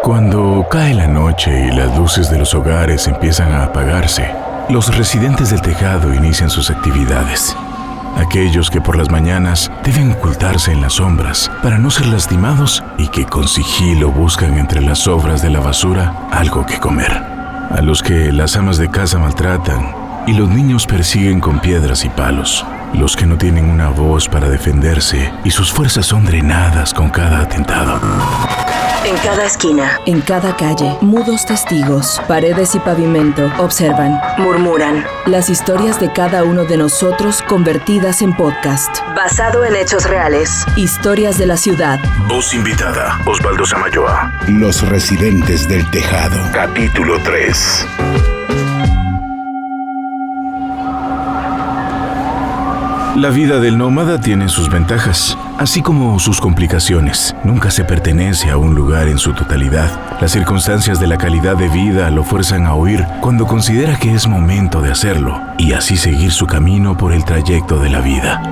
Cuando cae la noche y las luces de los hogares empiezan a apagarse, los residentes del tejado inician sus actividades. Aquellos que por las mañanas deben ocultarse en las sombras para no ser lastimados y que con sigilo buscan entre las sobras de la basura algo que comer. A los que las amas de casa maltratan y los niños persiguen con piedras y palos. Los que no tienen una voz para defenderse y sus fuerzas son drenadas con cada atentado. En cada esquina, en cada calle, mudos testigos, paredes y pavimento observan, murmuran. Las historias de cada uno de nosotros convertidas en podcast. Basado en hechos reales. Historias de la ciudad. Voz invitada, Osvaldo Samayoa. Los residentes del tejado. Capítulo 3. La vida del nómada tiene sus ventajas, así como sus complicaciones. Nunca se pertenece a un lugar en su totalidad. Las circunstancias de la calidad de vida lo fuerzan a huir cuando considera que es momento de hacerlo, y así seguir su camino por el trayecto de la vida,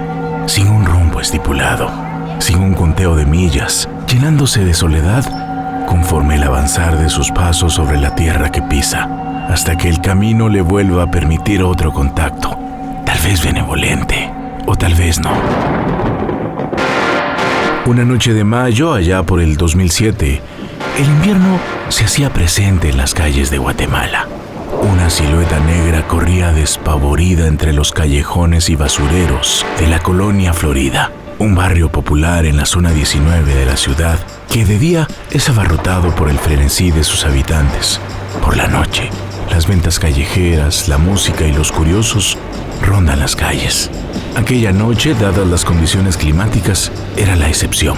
sin un rumbo estipulado, sin un conteo de millas, llenándose de soledad conforme el avanzar de sus pasos sobre la tierra que pisa, hasta que el camino le vuelva a permitir otro contacto, tal vez benevolente, o tal vez no. Una noche de mayo, allá por el 2007, el invierno se hacía presente en las calles de Guatemala. Una silueta negra corría despavorida entre los callejones y basureros de la colonia Florida, un barrio popular en la zona 19 de la ciudad, que de día es abarrotado por el frenesí de sus habitantes. Por la noche, las ventas callejeras, la música y los curiosos rondan las calles. Aquella noche, dadas las condiciones climáticas, era la excepción.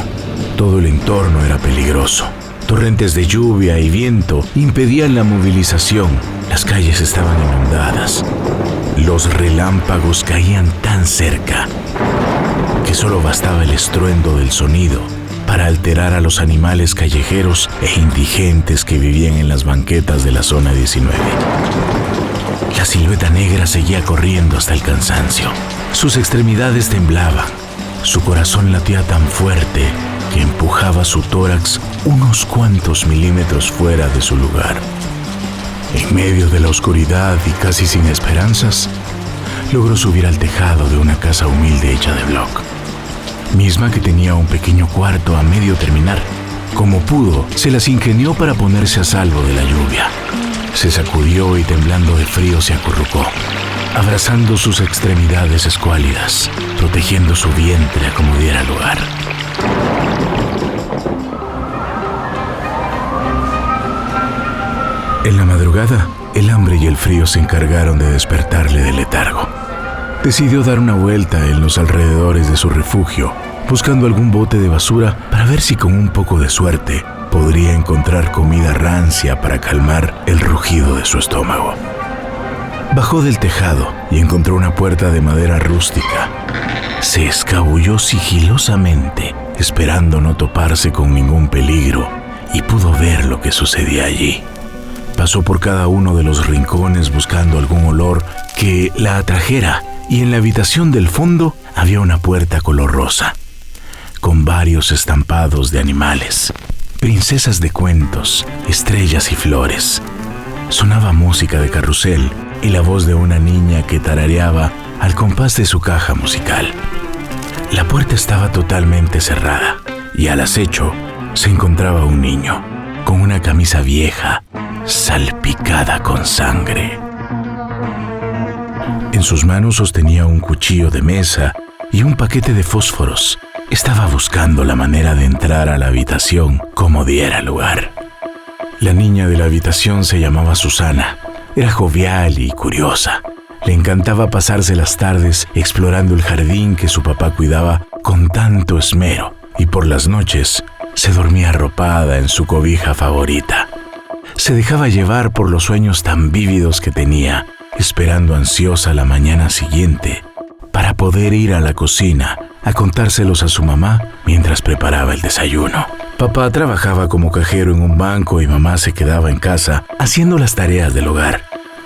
Todo el entorno era peligroso. Torrentes de lluvia y viento impedían la movilización. Las calles estaban inundadas. Los relámpagos caían tan cerca que solo bastaba el estruendo del sonido para alterar a los animales callejeros e indigentes que vivían en las banquetas de la zona 19. La silueta negra seguía corriendo hasta el cansancio. Sus extremidades temblaban. Su corazón latía tan fuerte que empujaba su tórax unos cuantos milímetros fuera de su lugar. En medio de la oscuridad y casi sin esperanzas, logró subir al tejado de una casa humilde hecha de bloc, misma que tenía un pequeño cuarto a medio terminar. Como pudo, se las ingenió para ponerse a salvo de la lluvia. Se sacudió y temblando de frío se acurrucó, abrazando sus extremidades escuálidas, protegiendo su vientre a como diera lugar. En la madrugada, el hambre y el frío se encargaron de despertarle del letargo. Decidió dar una vuelta en los alrededores de su refugio, buscando algún bote de basura para ver si con un poco de suerte podría encontrar comida rancia para calmar el rugido de su estómago. Bajó del tejado y encontró una puerta de madera rústica. Se escabulló sigilosamente, esperando no toparse con ningún peligro, y pudo ver lo que sucedía allí. Pasó por cada uno de los rincones buscando algún olor que la atrajera, y en la habitación del fondo había una puerta color rosa, con varios estampados de animales, princesas de cuentos, estrellas y flores. Sonaba música de carrusel y la voz de una niña que tarareaba al compás de su caja musical. La puerta estaba totalmente cerrada y al acecho se encontraba un niño con una camisa vieja salpicada con sangre. En sus manos sostenía un cuchillo de mesa y un paquete de fósforos. Estaba buscando la manera de entrar a la habitación como diera lugar. La niña de la habitación se llamaba Susana. Era jovial y curiosa. Le encantaba pasarse las tardes explorando el jardín que su papá cuidaba con tanto esmero, y por las noches se dormía arropada en su cobija favorita. Se dejaba llevar por los sueños tan vívidos que tenía, esperando ansiosa la mañana siguiente para poder ir a la cocina a contárselos a su mamá mientras preparaba el desayuno. Papá trabajaba como cajero en un banco y mamá se quedaba en casa haciendo las tareas del hogar.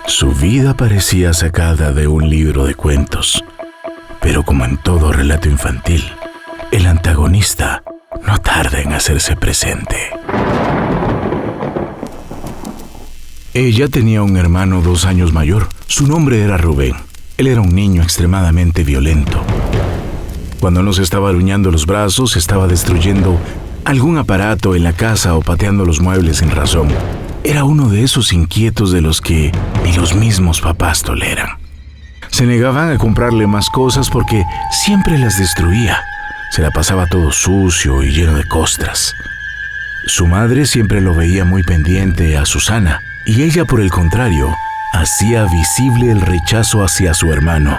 Su vida parecía sacada de un libro de cuentos, pero como en todo relato infantil, el antagonista no tarda en hacerse presente. Ella tenía un hermano 2 años mayor. Su nombre era Rubén. Él era un niño extremadamente violento. Cuando no se estaba aruñando los brazos, estaba destruyendo algún aparato en la casa o pateando los muebles sin razón. Era uno de esos inquietos de los que ni los mismos papás toleran. Se negaban a comprarle más cosas porque siempre las destruía. Se la pasaba todo sucio y lleno de costras. Su madre siempre lo veía muy pendiente a Susana, y ella, por el contrario, hacía visible el rechazo hacia su hermano.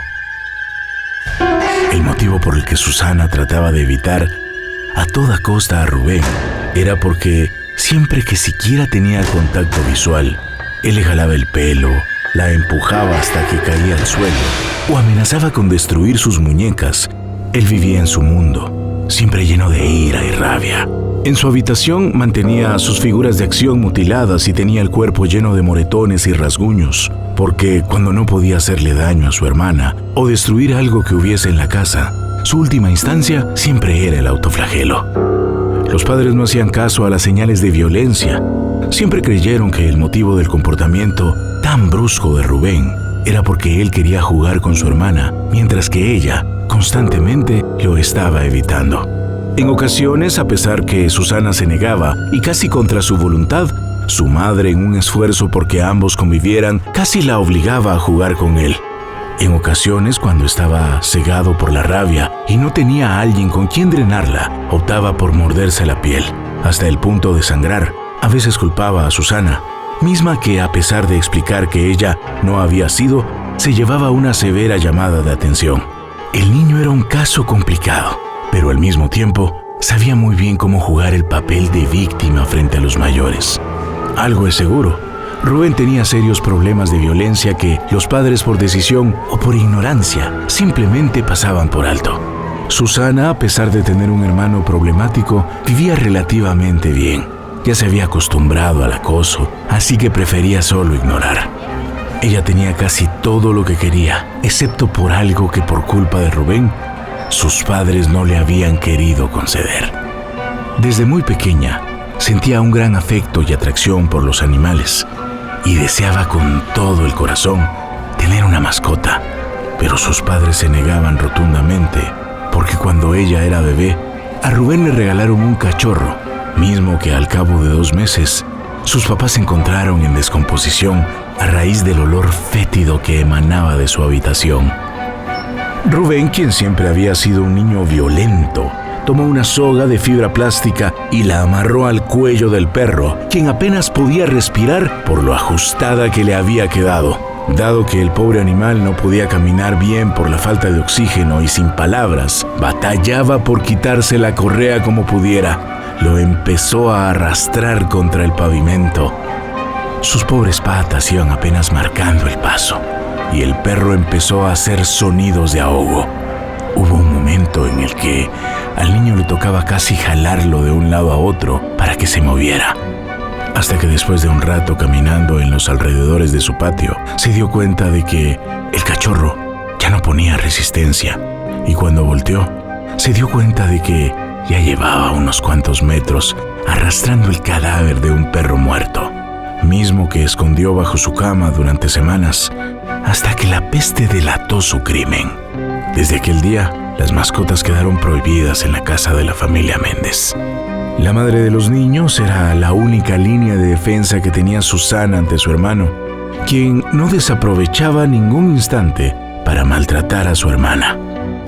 El motivo por el que Susana trataba de evitar a toda costa a Rubén era porque siempre que siquiera tenía contacto visual, él le jalaba el pelo, la empujaba hasta que caía al suelo o amenazaba con destruir sus muñecas. Él vivía en su mundo, siempre lleno de ira y rabia. En su habitación mantenía sus figuras de acción mutiladas y tenía el cuerpo lleno de moretones y rasguños, porque cuando no podía hacerle daño a su hermana o destruir algo que hubiese en la casa, su última instancia siempre era el autoflagelo. Los padres no hacían caso a las señales de violencia. Siempre creyeron que el motivo del comportamiento tan brusco de Rubén era porque él quería jugar con su hermana, mientras que ella constantemente lo estaba evitando. En ocasiones, a pesar que Susana se negaba y casi contra su voluntad, su madre, en un esfuerzo porque ambos convivieran, casi la obligaba a jugar con él. En ocasiones, cuando estaba cegado por la rabia y no tenía a alguien con quien drenarla, optaba por morderse la piel, hasta el punto de sangrar. A veces culpaba a Susana, misma que, a pesar de explicar que ella no había sido, se llevaba una severa llamada de atención. El niño era un caso complicado, pero al mismo tiempo sabía muy bien cómo jugar el papel de víctima frente a los mayores. Algo es seguro, Rubén tenía serios problemas de violencia que los padres, por decisión o por ignorancia, simplemente pasaban por alto. Susana, a pesar de tener un hermano problemático, vivía relativamente bien. Ya se había acostumbrado al acoso, así que prefería solo ignorar. Ella tenía casi todo lo que quería, excepto por algo que, por culpa de Rubén, sus padres no le habían querido conceder. Desde muy pequeña, sentía un gran afecto y atracción por los animales y deseaba con todo el corazón tener una mascota, pero sus padres se negaban rotundamente porque cuando ella era bebé, a Rubén le regalaron un cachorro, mismo que al cabo de 2 meses, sus papás encontraron en descomposición a raíz del olor fétido que emanaba de su habitación. Rubén, quien siempre había sido un niño violento, tomó una soga de fibra plástica y la amarró al cuello del perro, quien apenas podía respirar por lo ajustada que le había quedado. Dado que el pobre animal no podía caminar bien por la falta de oxígeno y sin palabras, batallaba por quitarse la correa como pudiera. Lo empezó a arrastrar contra el pavimento. Sus pobres patas iban apenas marcando el paso, y el perro empezó a hacer sonidos de ahogo. Hubo un momento en el que al niño le tocaba casi jalarlo de un lado a otro para que se moviera, hasta que después de un rato caminando en los alrededores de su patio, se dio cuenta de que el cachorro ya no ponía resistencia, y cuando volteó, se dio cuenta de que ya llevaba unos cuantos metros arrastrando el cadáver de un perro muerto, mismo que escondió bajo su cama durante semanas, hasta que la peste delató su crimen. Desde aquel día, las mascotas quedaron prohibidas en la casa de la familia Méndez. La madre de los niños era la única línea de defensa que tenía Susana ante su hermano, quien no desaprovechaba ningún instante para maltratar a su hermana.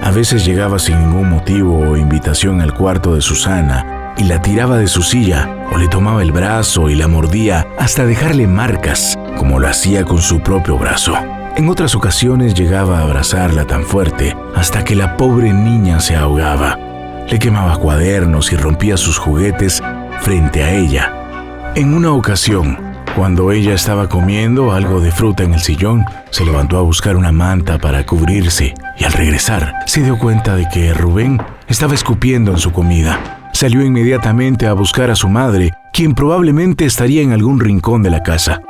A veces llegaba sin ningún motivo o invitación al cuarto de Susana y la tiraba de su silla o le tomaba el brazo y la mordía hasta dejarle marcas, como lo hacía con su propio brazo. En otras ocasiones llegaba a abrazarla tan fuerte hasta que la pobre niña se ahogaba. Le quemaba cuadernos y rompía sus juguetes frente a ella. En una ocasión, cuando ella estaba comiendo algo de fruta en el sillón, se levantó a buscar una manta para cubrirse y al regresar se dio cuenta de que Rubén estaba escupiendo en su comida. Salió inmediatamente a buscar a su madre, quien probablemente estaría en algún rincón de la casa.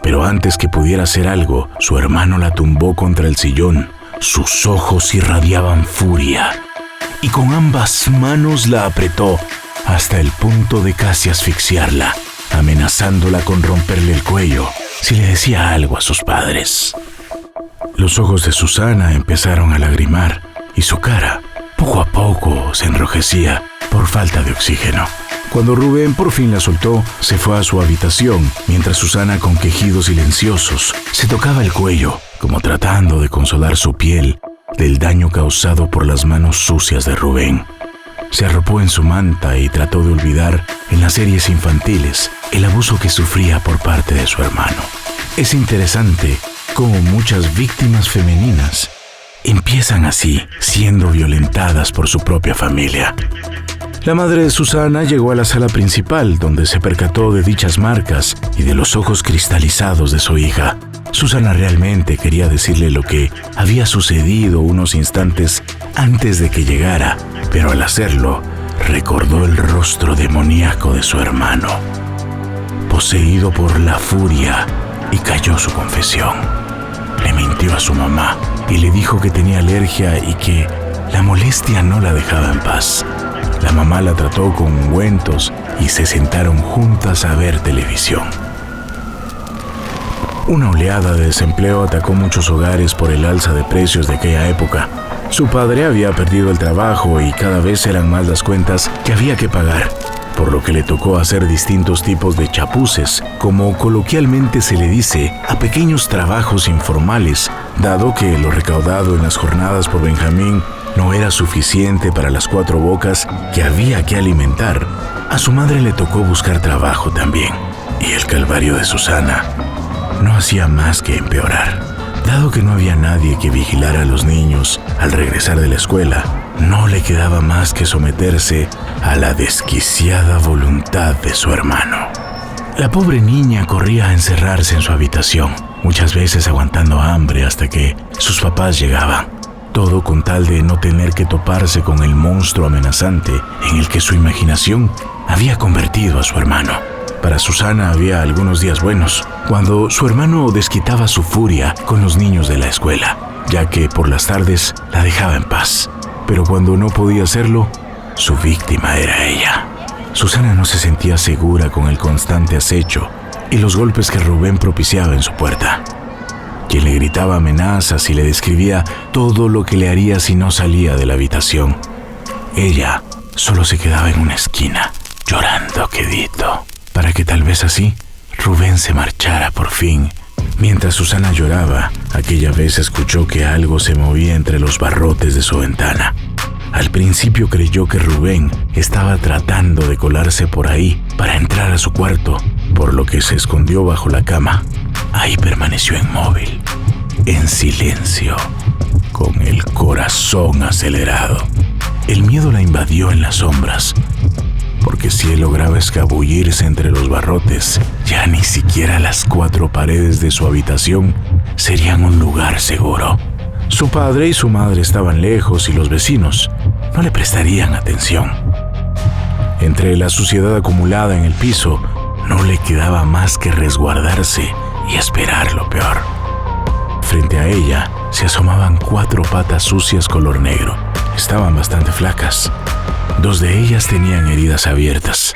Pero antes que pudiera hacer algo, su hermano la tumbó contra el sillón. Sus ojos irradiaban furia y con ambas manos la apretó hasta el punto de casi asfixiarla, amenazándola con romperle el cuello si le decía algo a sus padres. Los ojos de Susana empezaron a lagrimar y su cara, poco a poco, se enrojecía por falta de oxígeno. Cuando Rubén por fin la soltó, se fue a su habitación, mientras Susana, con quejidos silenciosos, se tocaba el cuello, como tratando de consolar su piel del daño causado por las manos sucias de Rubén. Se arropó en su manta y trató de olvidar en las series infantiles el abuso que sufría por parte de su hermano. Es interesante cómo muchas víctimas femeninas empiezan así, siendo violentadas por su propia familia. La madre de Susana llegó a la sala principal, donde se percató de dichas marcas y de los ojos cristalizados de su hija. Susana realmente quería decirle lo que había sucedido unos instantes antes de que llegara, pero al hacerlo, recordó el rostro demoníaco de su hermano, poseído por la furia, y cayó su confesión. Le mintió a su mamá y le dijo que tenía alergia y que la molestia no la dejaba en paz. La mamá la trató con ungüentos y se sentaron juntas a ver televisión. Una oleada de desempleo atacó muchos hogares por el alza de precios de aquella época. Su padre había perdido el trabajo y cada vez eran más las cuentas que había que pagar, por lo que le tocó hacer distintos tipos de chapuces, como coloquialmente se le dice, a pequeños trabajos informales, dado que lo recaudado en las jornadas por Benjamín no era suficiente para las 4 bocas que había que alimentar. A su madre le tocó buscar trabajo también, y el calvario de Susana no hacía más que empeorar. Dado que no había nadie que vigilara a los niños al regresar de la escuela, no le quedaba más que someterse a la desquiciada voluntad de su hermano. La pobre niña corría a encerrarse en su habitación, muchas veces aguantando hambre hasta que sus papás llegaban. Todo con tal de no tener que toparse con el monstruo amenazante en el que su imaginación había convertido a su hermano. Para Susana había algunos días buenos, cuando su hermano desquitaba su furia con los niños de la escuela, ya que por las tardes la dejaba en paz. Pero cuando no podía hacerlo, su víctima era ella. Susana no se sentía segura con el constante acecho y los golpes que Rubén propiciaba en su puerta, quien le gritaba amenazas y le describía todo lo que le haría si no salía de la habitación. Ella solo se quedaba en una esquina, llorando quedito, para que tal vez así Rubén se marchara por fin. Mientras Susana lloraba, aquella vez escuchó que algo se movía entre los barrotes de su ventana. Al principio creyó que Rubén estaba tratando de colarse por ahí para entrar a su cuarto, por lo que se escondió bajo la cama. Ahí permaneció inmóvil, en silencio, con el corazón acelerado. El miedo la invadió en las sombras, porque si él lograba escabullirse entre los barrotes, ya ni siquiera las 4 paredes de su habitación serían un lugar seguro. Su padre y su madre estaban lejos y los vecinos no le prestarían atención. Entre la suciedad acumulada en el piso, no le quedaba más que resguardarse y esperar lo peor. Frente a ella se asomaban 4 patas sucias color negro. Estaban bastante flacas. 2 de ellas tenían heridas abiertas.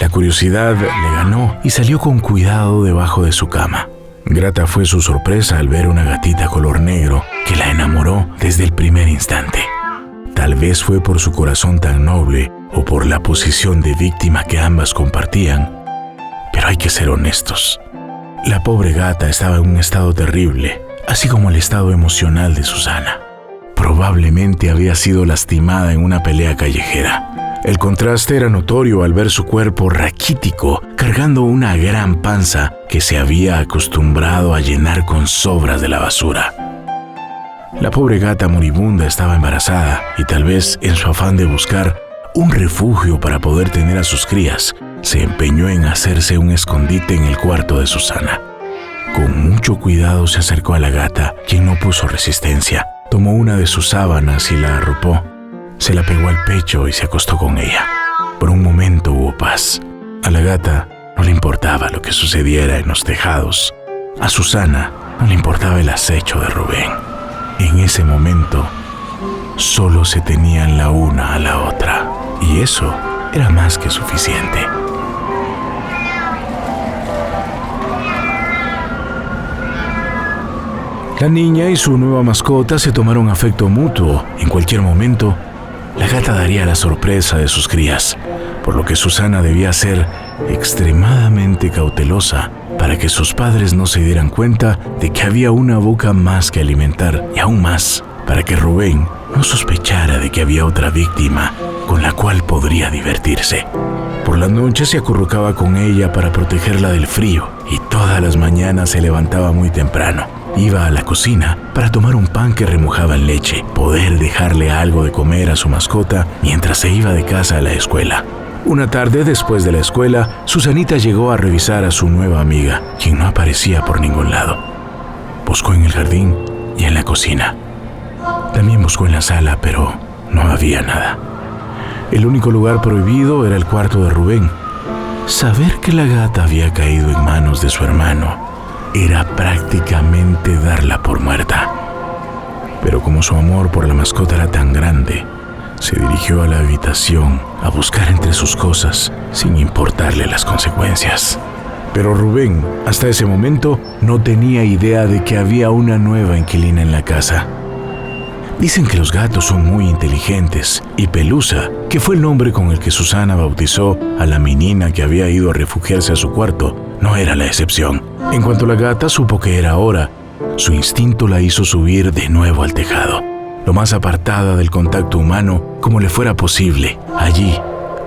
La curiosidad le ganó y salió con cuidado debajo de su cama. Grata fue su sorpresa al ver una gatita color negro que la enamoró desde el primer instante. Tal vez fue por su corazón tan noble o por la posición de víctima que ambas compartían, pero hay que ser honestos. La pobre gata estaba en un estado terrible, así como el estado emocional de Susana. Probablemente había sido lastimada en una pelea callejera. El contraste era notorio al ver su cuerpo raquítico cargando una gran panza que se había acostumbrado a llenar con sobras de la basura. La pobre gata moribunda estaba embarazada y tal vez en su afán de buscar un refugio para poder tener a sus crías, se empeñó en hacerse un escondite en el cuarto de Susana. Con mucho cuidado se acercó a la gata, quien no puso resistencia. Tomó una de sus sábanas y la arropó. Se la pegó al pecho y se acostó con ella. Por un momento hubo paz. A la gata no le importaba lo que sucediera en los tejados. A Susana no le importaba el acecho de Rubén. En ese momento, solo se tenían la una a la otra. Y eso era más que suficiente. La niña y su nueva mascota se tomaron afecto mutuo. En cualquier momento, la gata daría la sorpresa de sus crías, por lo que Susana debía ser extremadamente cautelosa para que sus padres no se dieran cuenta de que había una boca más que alimentar, y aún más para que Rubén no sospechara de que había otra víctima con la cual podría divertirse. Por las noches se acurrucaba con ella para protegerla del frío, y todas las mañanas se levantaba muy temprano. Iba a la cocina para tomar un pan que remojaba en leche, poder dejarle algo de comer a su mascota mientras se iba de casa a la escuela. Una tarde después de la escuela, Susanita llegó a revisar a su nueva amiga, quien no aparecía por ningún lado. Buscó en el jardín y en la cocina. También buscó en la sala, pero no había nada. El único lugar prohibido era el cuarto de Rubén. Saber que la gata había caído en manos de su hermano era prácticamente darla por muerta. Pero como su amor por la mascota era tan grande, se dirigió a la habitación a buscar entre sus cosas sin importarle las consecuencias. Pero Rubén, hasta ese momento, no tenía idea de que había una nueva inquilina en la casa. Dicen que los gatos son muy inteligentes, y Pelusa, que fue el nombre con el que Susana bautizó a la menina que había ido a refugiarse a su cuarto, no era la excepción. En cuanto la gata supo que era hora, su instinto la hizo subir de nuevo al tejado, lo más apartada del contacto humano como le fuera posible. Allí,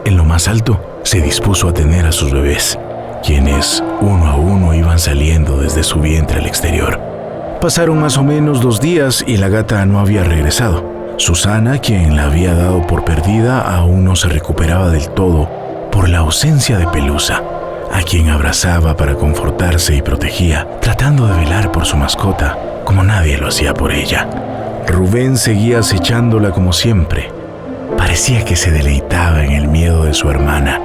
en lo más alto, se dispuso a tener a sus bebés, quienes uno a uno iban saliendo desde su vientre al exterior. Pasaron más o menos 2 días y la gata no había regresado. Susana, quien la había dado por perdida, aún no se recuperaba del todo por la ausencia de Pelusa, a quien abrazaba para confortarse y protegía, tratando de velar por su mascota, como nadie lo hacía por ella. Rubén seguía acechándola como siempre. Parecía que se deleitaba en el miedo de su hermana.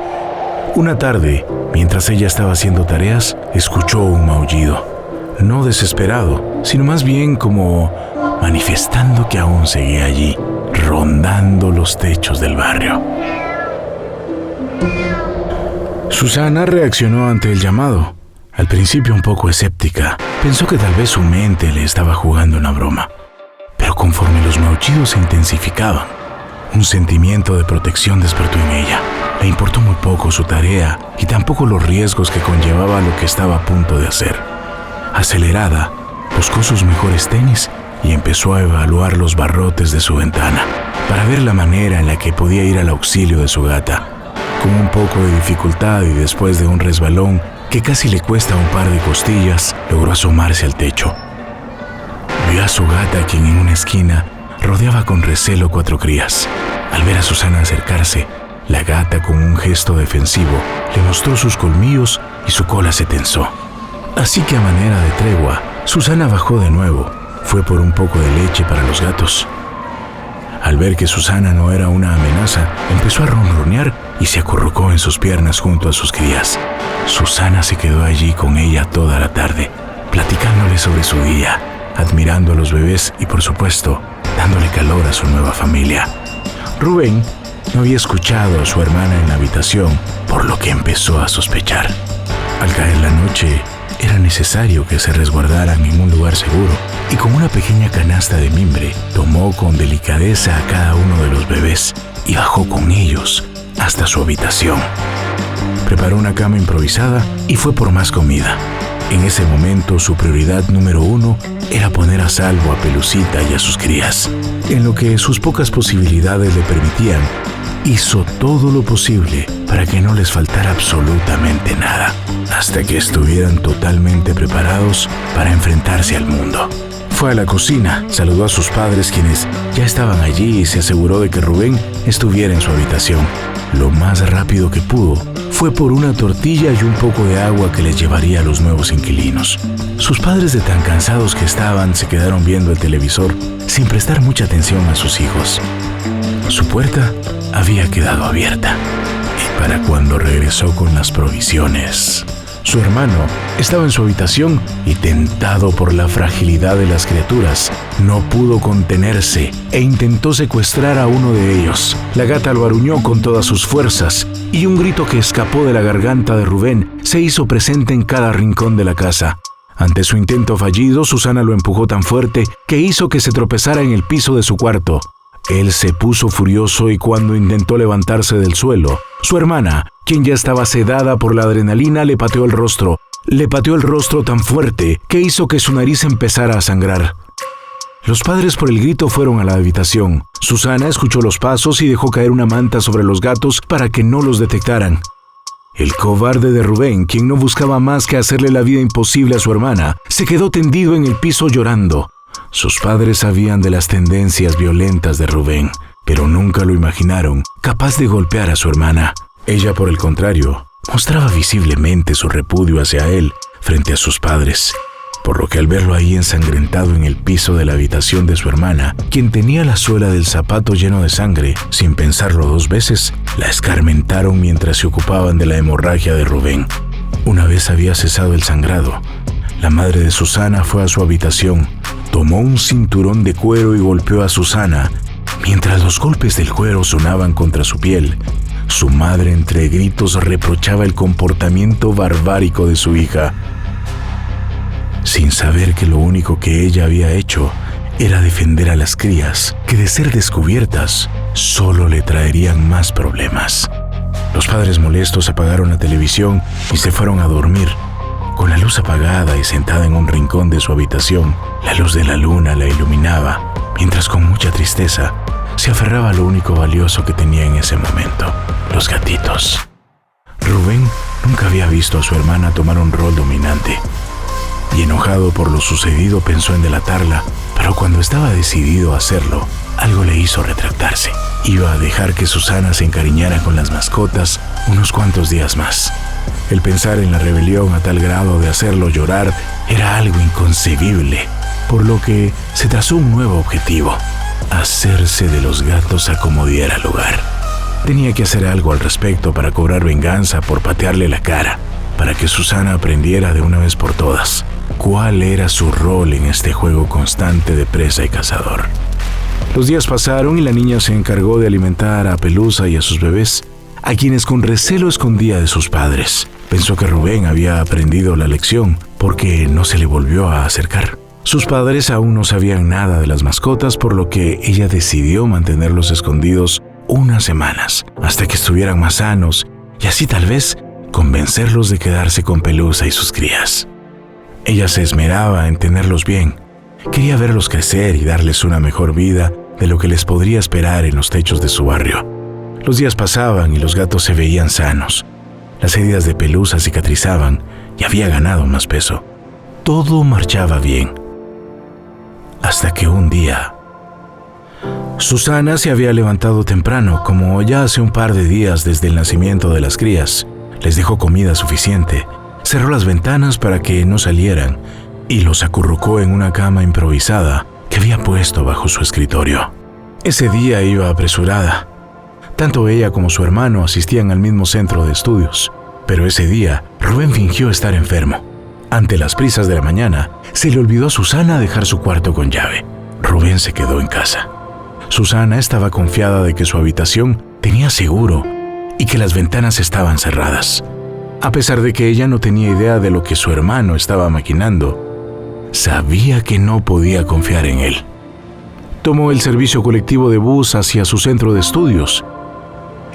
Una tarde, mientras ella estaba haciendo tareas, escuchó un maullido. No desesperado, sino más bien como manifestando que aún seguía allí, rondando los techos del barrio. Susana reaccionó ante el llamado. Al principio un poco escéptica, pensó que tal vez su mente le estaba jugando una broma. Pero conforme los maullidos se intensificaban, un sentimiento de protección despertó en ella. Le importó muy poco su tarea y tampoco los riesgos que conllevaba lo que estaba a punto de hacer. Acelerada, buscó sus mejores tenis y empezó a evaluar los barrotes de su ventana para ver la manera en la que podía ir al auxilio de su gata. Con un poco de dificultad y después de un resbalón que casi le cuesta un par de costillas, logró asomarse al techo. Vio a su gata, quien en una esquina rodeaba con recelo 4 crías. Al ver a Susana acercarse, la gata, con un gesto defensivo, le mostró sus colmillos y su cola se tensó. Así que a manera de tregua, Susana bajó de nuevo. Fue por un poco de leche para los gatos. Al ver que Susana no era una amenaza, empezó a ronronear y se acurrucó en sus piernas junto a sus crías. Susana se quedó allí con ella toda la tarde, platicándole sobre su día, admirando a los bebés y, por supuesto, dándole calor a su nueva familia. Rubén no había escuchado a su hermana en la habitación, por lo que empezó a sospechar. Al caer la noche, era necesario que se resguardaran en un lugar seguro, y con una pequeña canasta de mimbre, tomó con delicadeza a cada uno de los bebés y bajó con ellos hasta su habitación. Preparó una cama improvisada y fue por más comida. En ese momento, su prioridad número 1 era poner a salvo a Pelusita y a sus crías. En lo que sus pocas posibilidades le permitían, hizo todo lo posible para que no les faltara absolutamente nada, hasta que estuvieran totalmente preparados para enfrentarse al mundo. Fue a la cocina, saludó a sus padres, quienes ya estaban allí, y se aseguró de que Rubén estuviera en su habitación. Lo más rápido que pudo fue por una tortilla y un poco de agua que les llevaría a los nuevos inquilinos. Sus padres, de tan cansados que estaban, se quedaron viendo el televisor sin prestar mucha atención a sus hijos. Su puerta había quedado abierta, y para cuando regresó con las provisiones, su hermano estaba en su habitación y, tentado por la fragilidad de las criaturas, no pudo contenerse e intentó secuestrar a uno de ellos. La gata lo aruñó con todas sus fuerzas y un grito que escapó de la garganta de Rubén se hizo presente en cada rincón de la casa. Ante su intento fallido, Susana lo empujó tan fuerte que hizo que se tropezara en el piso de su cuarto. Él se puso furioso y cuando intentó levantarse del suelo, su hermana, quien ya estaba sedada por la adrenalina, le pateó el rostro. Le pateó el rostro tan fuerte que hizo que su nariz empezara a sangrar. Los padres por el grito fueron a la habitación. Susana escuchó los pasos y dejó caer una manta sobre los gatos para que no los detectaran. El cobarde de Rubén, quien no buscaba más que hacerle la vida imposible a su hermana, se quedó tendido en el piso llorando. Sus padres sabían de las tendencias violentas de Rubén, pero nunca lo imaginaron capaz de golpear a su hermana. Ella, por el contrario, mostraba visiblemente su repudio hacia él frente a sus padres, por lo que al verlo ahí ensangrentado en el piso de la habitación de su hermana, quien tenía la suela del zapato lleno de sangre, sin pensarlo 2 veces, la escarmentaron mientras se ocupaban de la hemorragia de Rubén. Una vez había cesado el sangrado, la madre de Susana fue a su habitación, tomó un cinturón de cuero y golpeó a Susana. Mientras los golpes del cuero sonaban contra su piel, su madre entre gritos reprochaba el comportamiento barbárico de su hija, sin saber que lo único que ella había hecho era defender a las crías, que de ser descubiertas, solo le traerían más problemas. Los padres molestos apagaron la televisión y se fueron a dormir. Con la luz apagada y sentada en un rincón de su habitación, la luz de la luna la iluminaba, mientras con mucha tristeza se aferraba a lo único valioso que tenía en ese momento, los gatitos. Rubén nunca había visto a su hermana tomar un rol dominante, y enojado por lo sucedido pensó en delatarla, pero cuando estaba decidido a hacerlo, algo le hizo retractarse. Iba a dejar que Susana se encariñara con las mascotas unos cuantos días más. El pensar en la rebelión a tal grado de hacerlo llorar era algo inconcebible, por lo que se trazó un nuevo objetivo: hacerse de los gatos a como diera lugar. Tenía que hacer algo al respecto para cobrar venganza por patearle la cara, para que Susana aprendiera de una vez por todas cuál era su rol en este juego constante de presa y cazador. Los días pasaron y la niña se encargó de alimentar a Pelusa y a sus bebés, a quienes con recelo escondía de sus padres. Pensó que Rubén había aprendido la lección porque no se le volvió a acercar. Sus padres aún no sabían nada de las mascotas, por lo que ella decidió mantenerlos escondidos unas semanas, hasta que estuvieran más sanos, y así tal vez convencerlos de quedarse con Pelusa y sus crías. Ella se esmeraba en tenerlos bien. Quería verlos crecer y darles una mejor vida de lo que les podría esperar en los techos de su barrio. Los días pasaban y los gatos se veían sanos. Las heridas de Pelusa cicatrizaban y había ganado más peso. Todo marchaba bien. Hasta que un día, Susana se había levantado temprano, como ya hace un par de días desde el nacimiento de las crías. Les dejó comida suficiente, cerró las ventanas para que no salieran y los acurrucó en una cama improvisada que había puesto bajo su escritorio. Ese día iba apresurada. Tanto ella como su hermano asistían al mismo centro de estudios, pero ese día Rubén fingió estar enfermo. Ante las prisas de la mañana, se le olvidó a Susana dejar su cuarto con llave. Rubén se quedó en casa. Susana estaba confiada de que su habitación tenía seguro y que las ventanas estaban cerradas. A pesar de que ella no tenía idea de lo que su hermano estaba maquinando, sabía que no podía confiar en él. Tomó el servicio colectivo de bus hacia su centro de estudios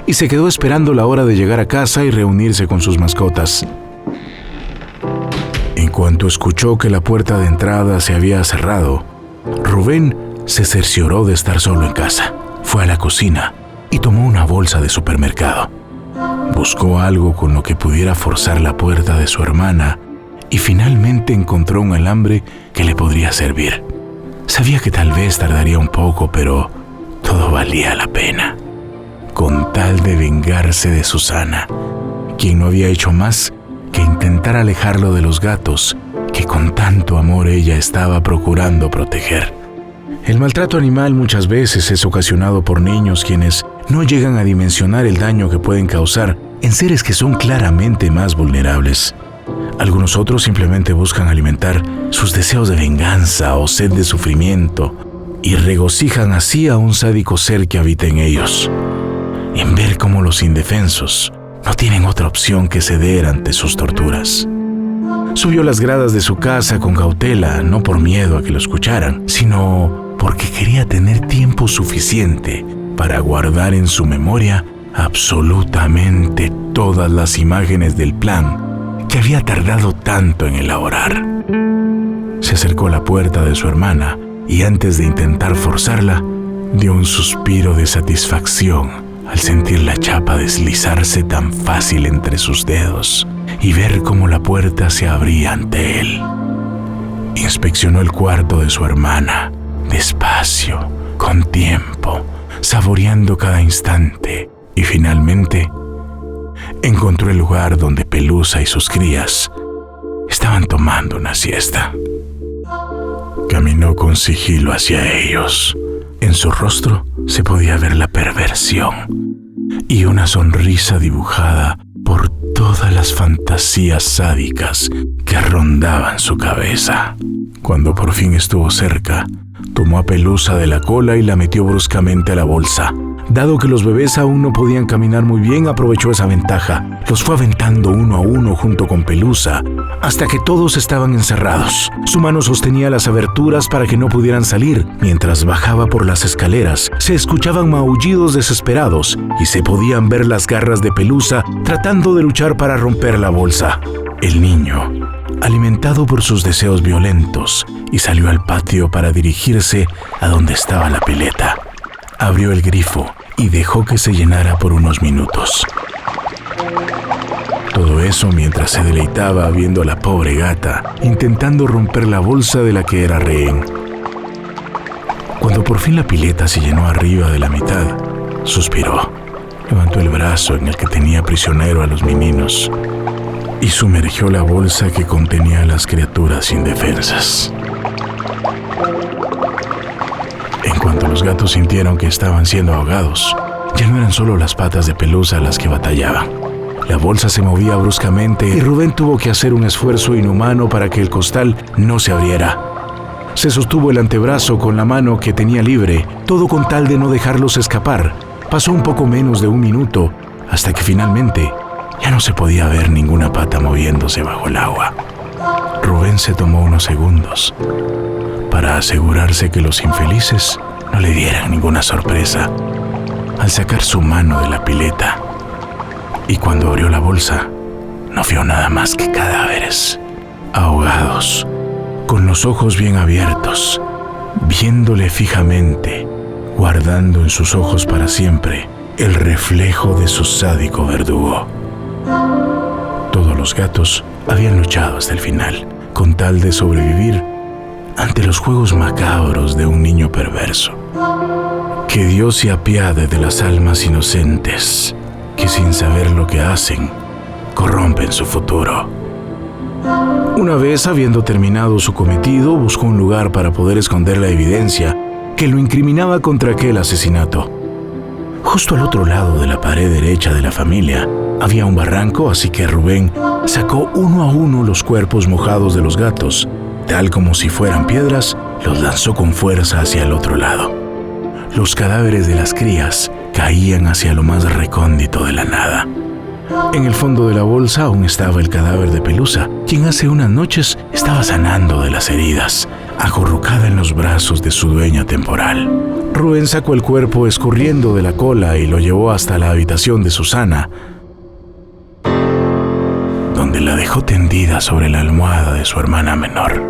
y se quedó esperando la hora de llegar a casa y reunirse con sus mascotas. En cuanto escuchó que la puerta de entrada se había cerrado, Rubén se cercioró de estar solo en casa. Fue a la cocina y tomó una bolsa de supermercado. Buscó algo con lo que pudiera forzar la puerta de su hermana y finalmente encontró un alambre que le podría servir. Sabía que tal vez tardaría un poco, pero todo valía la pena, con tal de vengarse de Susana, quien no había hecho más que intentar alejarlo de los gatos que con tanto amor ella estaba procurando proteger. El maltrato animal muchas veces es ocasionado por niños quienes no llegan a dimensionar el daño que pueden causar en seres que son claramente más vulnerables. Algunos otros simplemente buscan alimentar sus deseos de venganza o sed de sufrimiento y regocijan así a un sádico ser que habita en ellos, en ver cómo los indefensos no tienen otra opción que ceder ante sus torturas. Subió las gradas de su casa con cautela, no por miedo a que lo escucharan, sino porque quería tener tiempo suficiente para guardar en su memoria absolutamente todas las imágenes del plan que había tardado tanto en elaborar. Se acercó a la puerta de su hermana y antes de intentar forzarla, dio un suspiro de satisfacción al sentir la chapa deslizarse tan fácil entre sus dedos y ver cómo la puerta se abría ante él. Inspeccionó el cuarto de su hermana, despacio, con tiempo, saboreando cada instante, y finalmente encontró el lugar donde Pelusa y sus crías estaban tomando una siesta. Caminó con sigilo hacia ellos. En su rostro se podía ver la perversión y una sonrisa dibujada por todas las fantasías sádicas que rondaban su cabeza. Cuando por fin estuvo cerca, tomó a Pelusa de la cola y la metió bruscamente a la bolsa. Dado que los bebés aún no podían caminar muy bien, aprovechó esa ventaja. Los fue aventando uno a uno junto con Pelusa, hasta que todos estaban encerrados. Su mano sostenía las aberturas para que no pudieran salir. Mientras bajaba por las escaleras, se escuchaban maullidos desesperados y se podían ver las garras de Pelusa tratando de luchar para romper la bolsa. El niño, alimentado por sus deseos violentos, y salió al patio para dirigirse a donde estaba la pileta. Abrió el grifo y dejó que se llenara por unos minutos. Todo eso mientras se deleitaba viendo a la pobre gata intentando romper la bolsa de la que era rehén. Cuando por fin la pileta se llenó arriba de la mitad, suspiró, levantó el brazo en el que tenía prisionero a los meninos y sumergió la bolsa que contenía a las criaturas indefensas. En cuanto los gatos sintieron que estaban siendo ahogados, ya no eran solo las patas de Pelusa las que batallaban. La bolsa se movía bruscamente y Rubén tuvo que hacer un esfuerzo inhumano para que el costal no se abriera. Se sostuvo el antebrazo con la mano que tenía libre, todo con tal de no dejarlos escapar. Pasó un poco menos de un minuto, hasta que finalmente ya no se podía ver ninguna pata moviéndose bajo el agua. Rubén se tomó unos segundos para asegurarse que los infelices no le dieran ninguna sorpresa al sacar su mano de la pileta. Y cuando abrió la bolsa, no vio nada más que cadáveres, ahogados, con los ojos bien abiertos, viéndole fijamente, guardando en sus ojos para siempre el reflejo de su sádico verdugo. Todos los gatos habían luchado hasta el final, con tal de sobrevivir ante los juegos macabros de un niño perverso. Que Dios se apiade de las almas inocentes que sin saber lo que hacen, corrompen su futuro. Una vez habiendo terminado su cometido, buscó un lugar para poder esconder la evidencia que lo incriminaba contra aquel asesinato. Justo al otro lado de la pared derecha de la familia había un barranco, así que Rubén sacó uno a uno los cuerpos mojados de los gatos, tal como si fueran piedras, los lanzó con fuerza hacia el otro lado. Los cadáveres de las crías caían hacia lo más recóndito de la nada. En el fondo de la bolsa aún estaba el cadáver de Pelusa, quien hace unas noches estaba sanando de las heridas, acurrucada en los brazos de su dueña temporal. Rubén sacó el cuerpo escurriendo de la cola y lo llevó hasta la habitación de Susana, donde la dejó tendida sobre la almohada de su hermana menor.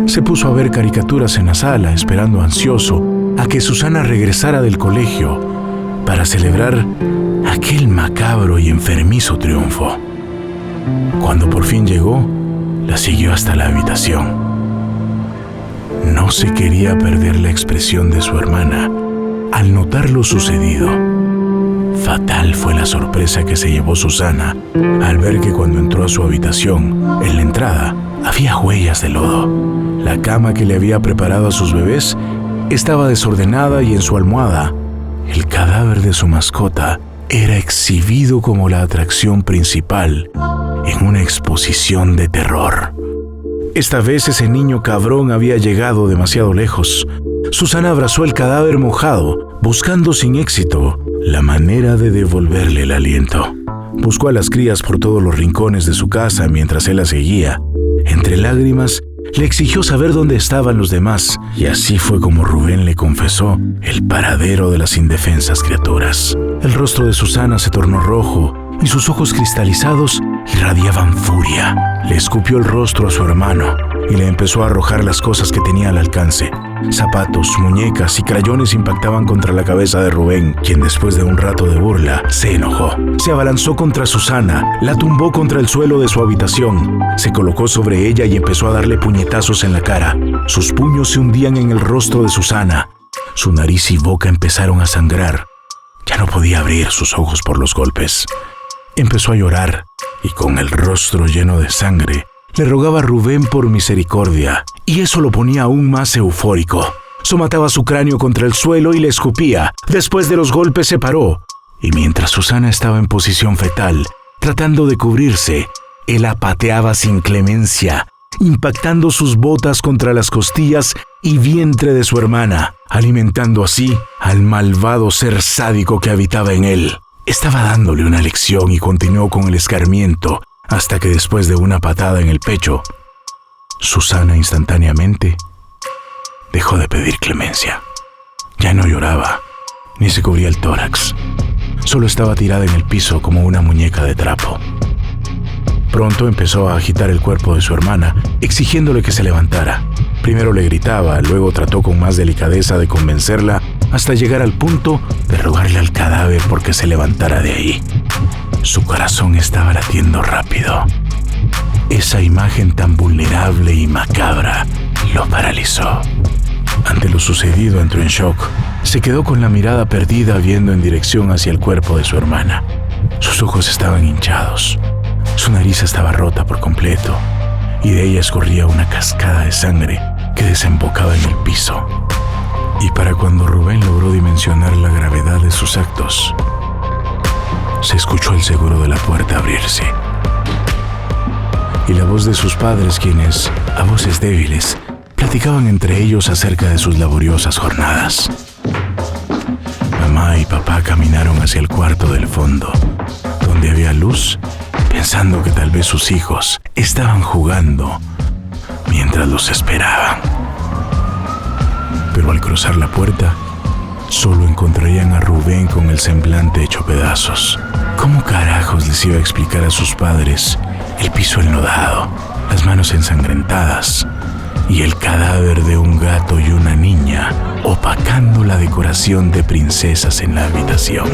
Se puso a ver caricaturas en la sala, esperando ansioso a que Susana regresara del colegio para celebrar aquel macabro y enfermizo triunfo. Cuando por fin llegó, la siguió hasta la habitación. No se quería perder la expresión de su hermana al notar lo sucedido. Fatal fue la sorpresa que se llevó Susana al ver que cuando entró a su habitación, en la entrada, había huellas de lodo. La cama que le había preparado a sus bebés estaba desordenada y en su almohada, el cadáver de su mascota era exhibido como la atracción principal en una exposición de terror. Esta vez ese niño cabrón había llegado demasiado lejos. Susana abrazó el cadáver mojado, buscando sin éxito la manera de devolverle el aliento. Buscó a las crías por todos los rincones de su casa mientras él las seguía. Entre lágrimas, le exigió saber dónde estaban los demás, y así fue como Rubén le confesó el paradero de las indefensas criaturas. El rostro de Susana se tornó rojo y sus ojos cristalizados irradiaban furia. Le escupió el rostro a su hermano y le empezó a arrojar las cosas que tenía al alcance. Zapatos, muñecas y crayones impactaban contra la cabeza de Rubén, quien después de un rato de burla se enojó. Se abalanzó contra Susana, la tumbó contra el suelo de su habitación, se colocó sobre ella y empezó a darle puñetazos en la cara. Sus puños se hundían en el rostro de Susana. Su nariz y boca empezaron a sangrar. Ya no podía abrir sus ojos por los golpes. Empezó a llorar y con el rostro lleno de sangre le rogaba a Rubén por misericordia, y eso lo ponía aún más eufórico. Somataba su cráneo contra el suelo y le escupía. Después de los golpes se paró, y mientras Susana estaba en posición fetal, tratando de cubrirse, él la pateaba sin clemencia, impactando sus botas contra las costillas y vientre de su hermana, alimentando así al malvado ser sádico que habitaba en él. Estaba dándole una lección y continuó con el escarmiento, hasta que después de una patada en el pecho, Susana instantáneamente dejó de pedir clemencia. Ya no lloraba, ni se cubría el tórax. Solo estaba tirada en el piso como una muñeca de trapo. Pronto empezó a agitar el cuerpo de su hermana, exigiéndole que se levantara. Primero le gritaba, luego trató con más delicadeza de convencerla, hasta llegar al punto de rogarle al cadáver porque se levantara de ahí. Su corazón estaba latiendo rápido. Esa imagen tan vulnerable y macabra lo paralizó. Ante lo sucedido entró en shock. Se quedó con la mirada perdida viendo en dirección hacia el cuerpo de su hermana. Sus ojos estaban hinchados. Su nariz estaba rota por completo y de ella escorría una cascada de sangre que desembocaba en el piso. Y para cuando Rubén logró dimensionar la gravedad de sus actos, se escuchó el seguro de la puerta abrirse y la voz de sus padres, quienes, a voces débiles, platicaban entre ellos acerca de sus laboriosas jornadas. Mamá y papá caminaron hacia el cuarto del fondo, donde había luz, pensando que tal vez sus hijos estaban jugando mientras los esperaban. Pero al cruzar la puerta, solo encontrarían a Rubén con el semblante hecho pedazos. ¿Cómo carajos les iba a explicar a sus padres el piso enlodado, las manos ensangrentadas y el cadáver de un gato y una niña opacando la decoración de princesas en la habitación?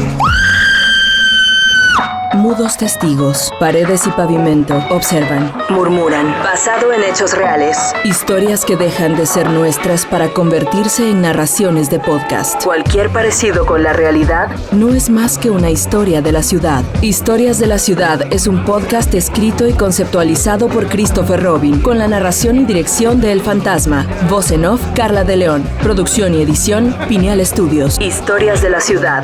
Mudos testigos, paredes y pavimento observan. Murmuran, basado en hechos reales. Historias que dejan de ser nuestras para convertirse en narraciones de podcast. Cualquier parecido con la realidad no es más que una historia de la ciudad. Historias de la Ciudad es un podcast escrito y conceptualizado por Christopher Robin, con la narración y dirección de El Fantasma. Voz en off, Carla de León. Producción y edición, Pineal Studios. Historias de la Ciudad.